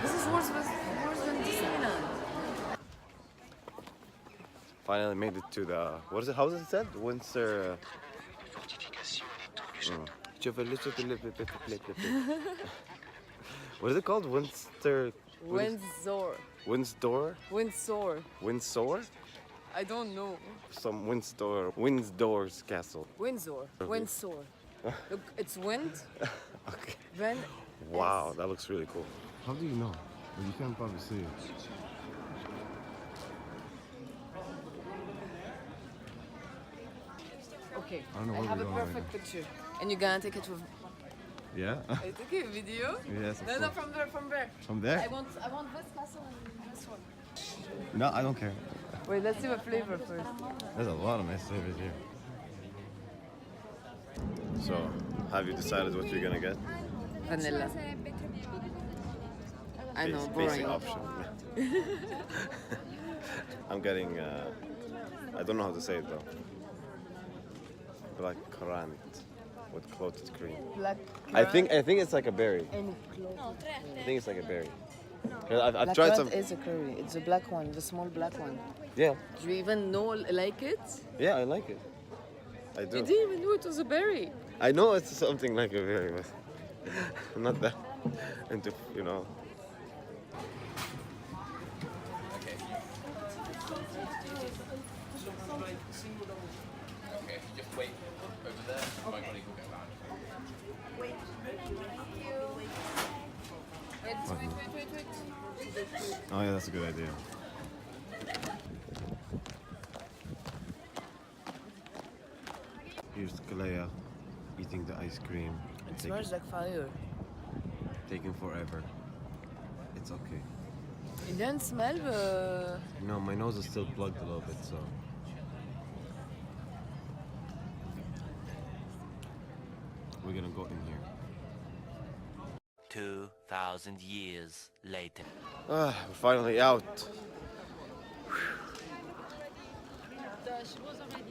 This is worse than Disneyland. Finally made it to the, what is it, how is it said? Windsor. What is it called? Windsor. Windsor. Windsor? Windsor. Windsor? I don't know. Some Windsor's castle. Windsor. Windsor. Look, it's wind. Okay. Then. Wow, that looks really cool. How do you know? Well, you can't probably see it. Okay. I don't know I where have we're a going right perfect picture, and you're gonna take it with. Yeah? I took a video. Yes, of No, course. from there, from there. From there? I want this castle and this one. No, I don't care. Wait, let's see the flavor first. There's a lot of nice flavors here. So, have you decided what you're gonna get? Vanilla. I know, Basic boring. option. I'm getting, I don't know how to say it though. Black currant with clotted cream. Black. I think it's like a berry. And I think it's like a berry. 'Cause I've black tried currant some. is a curry. It's a black one, the small black one. Yeah, Do you even know like it? yeah, I like it. I You do. didn't even know it was a berry. I know it's something like a berry, but I'm not that into, you know. Okay, just wait over there. My colleague will get around. Wait. Oh yeah, that's a good idea. Here's Kalea eating the ice cream. It smells like fire. Taking forever. It's okay. It doesn't smell the... No, my nose is still plugged a little bit, so. We're gonna go in here. 2,000 years later. We're finally out.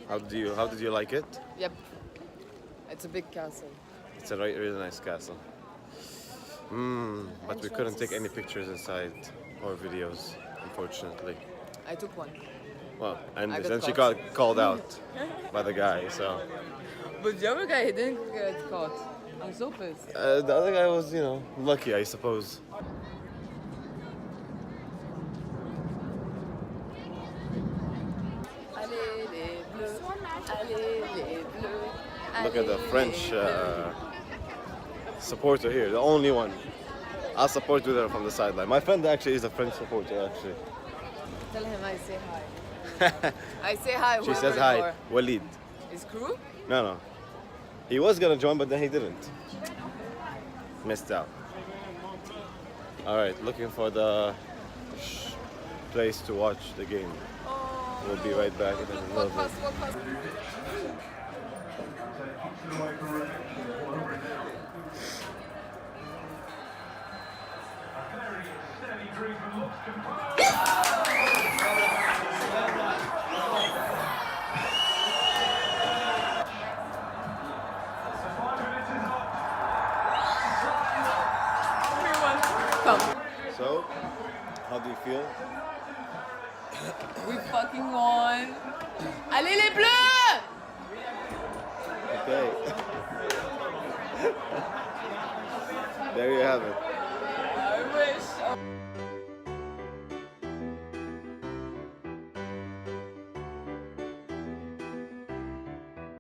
How did you like it? Yep. It's a big castle. It's a really nice castle. But we couldn't take any pictures inside or videos, unfortunately. I took one. Well, and I got then she caught. got called out by the guy, so. But the other guy, he didn't get caught. I'm so pissed. The other guy was, you know, lucky, I suppose. Allez les bleus, allez les bleus. Look at the allez French les bleus. supporter here, the only one. I'll support you there from the sideline. My friend actually is a French supporter, actually. Tell him I say hi. I say hi. She says hi, Walid. His crew? No. He was gonna join, but then he didn't. Missed out. All right, looking for the place to watch the game. We'll be right back in a little Walk bit. past, walk past. Come. So, how do you feel? We fucking won. Allez les bleus! Okay. There you have it.